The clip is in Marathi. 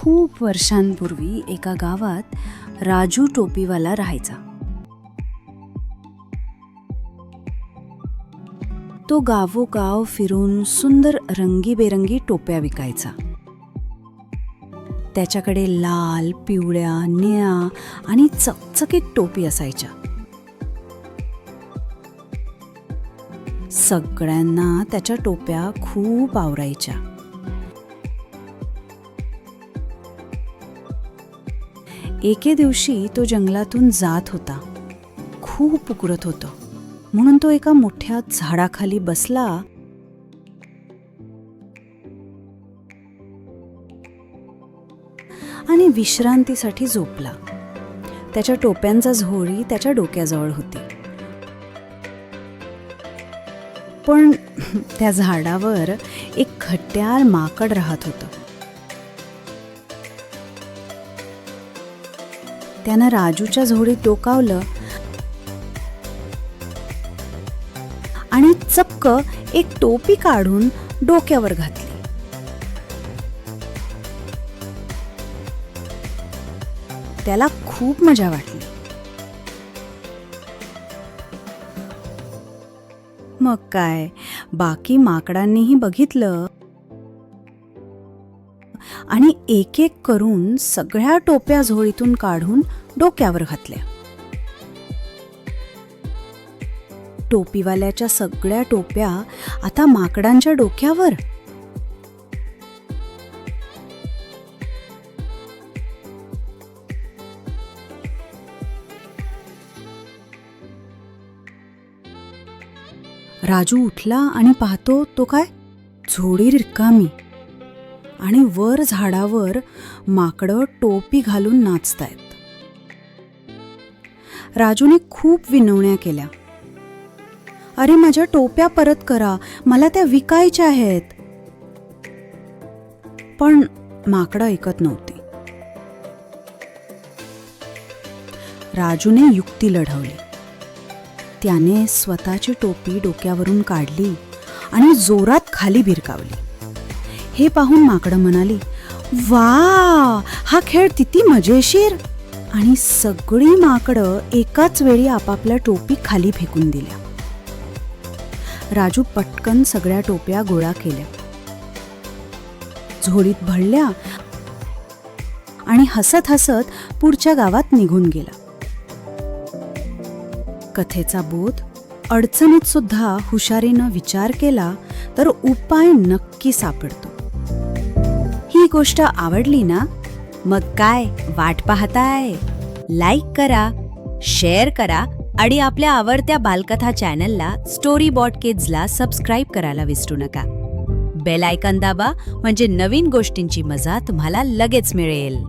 खूप वर्षांपूर्वी एका गावात राजू टोपीवाला राहायचा. तो गावोगाव फिरून सुंदर रंगीबेरंगी टोप्या विकायचा. त्याच्याकडे लाल, पिवळ्या, निळ्या आणि चकचकीत टोपी असायच्या. सगळ्यांना त्याच्या टोप्या खूप आवडायच्या. एके दिवशी तो जंगलातून जात होता. खूप उकडत होतं म्हणून तो एका मोठ्या झाडाखाली बसला आणि विश्रांतीसाठी झोपला. त्याच्या टोप्यांचा झोळी त्याच्या डोक्याजवळ होती. पण त्या झाडावर एक खट्याळ माकड राहत होतं. त्यानं राजूच्या झोळीत डोकावलं आणि चक्क एक टोपी काढून डोक्यावर घातली. त्याला खूप मजा वाटली. मग काय, बाकी माकडांनीही बघितलं आणि एक एक करून सगळ्या टोप्या झोळीतून काढून डोक्यावर घातल्या. टोपीवाल्याच्या सगळ्या टोप्या आता माकडांच्या डोक्यावर. राजू उठला आणि पाहतो तो काय, झोळी रिकामी आणि वर झाडावर माकडं टोपी घालून नाचतायत. राजूने खूप विनवण्या केल्या. अरे माझ्या टोप्या परत करा, मला त्या विकायच्या आहेत. पण माकडं ऐकत नव्हती. राजूने युक्ती लढवली. त्याने स्वतःची टोपी डोक्यावरून काढली आणि जोरात खाली भिरकावली. हे पाहून माकडं म्हणाली, वा, हा खेळ किती मजेशीर. आणि सगळी माकडं एकाच वेळी आपापल्या टोपी खाली फेकून दिल्या. राजू पटकन सगळ्या टोप्या गोळा केल्या, झोळीत भरल्या आणि हसत हसत पुढच्या गावात निघून गेला. कथेचा बोध, अडचणीत सुद्धा हुशारीनं विचार केला तर उपाय नक्की सापडतो. ही गोष्ट आवडली ना? मग काय वाट पाहताय? लाईक करा, शेअर करा आणि आपल्या आवडत्या बालकथा चॅनलला स्टोरी बॉट किड्सला सबस्क्राईब करायला विसरू नका. बेल आयकॉन दाबा म्हणजे नवीन गोष्टींची मजा तुम्हाला लगेच मिळेल.